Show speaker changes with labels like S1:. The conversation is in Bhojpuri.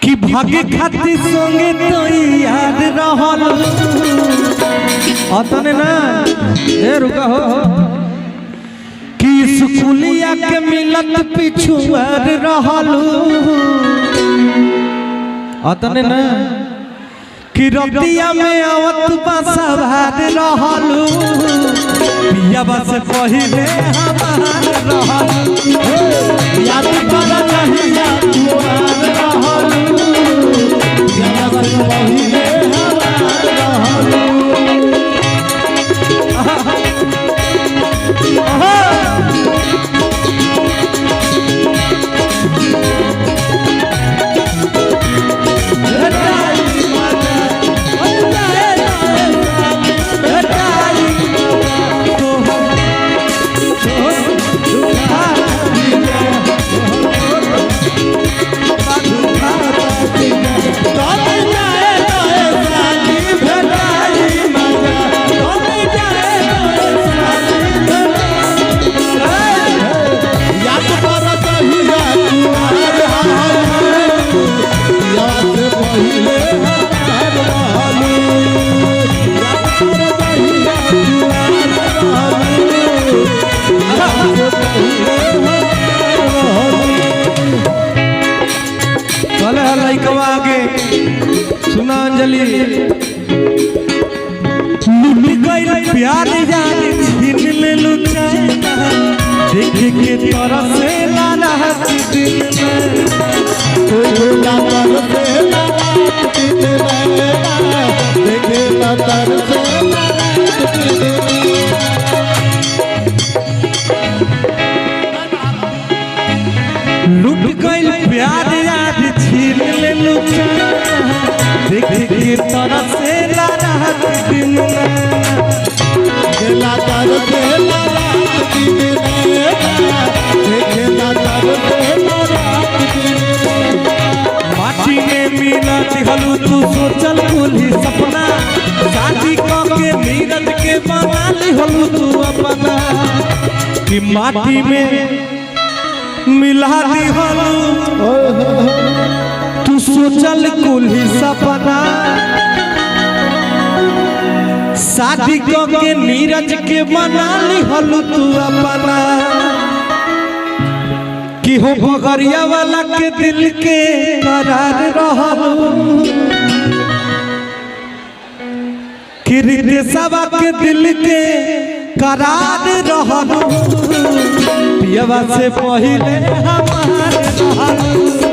S1: कि भागे खातिर संगे तो याद रहल अतने ना ए रुका हो कि स्कूलिया के मिलत पिछुआर रहल अतने ना कि रतिया में आवत बसवार रहल पिया बस पहिले हमार रहल याद कर कहिया तुआर रहल पिया बस पहिले हमार रहल सुना अंजलि प्यार जान छीन ले लुचा देख के तोरा से लाना दिल में कोला तर से लाना दिल में देखे ना तर से लुट गइल प्यार याद छीन ले लुचा देख के तोरा से लाना दिल में गेला तर से लाना दिल में देखे ना तर से लाना दिल में माटी में मिला दिहलू तू सोचल कुली सपना शादी के नीरज के बना लिहलू तू अपना कि माटी में मिला दिहलू तू सोचल कुली सपना शादी के नीरज के बना लिहलू तू अपना कि हो भगरिया वाला के दिल के करार रहलू कि रितेशवा के दिल के करार रहलू पियवा से पहिले हमार रहलू।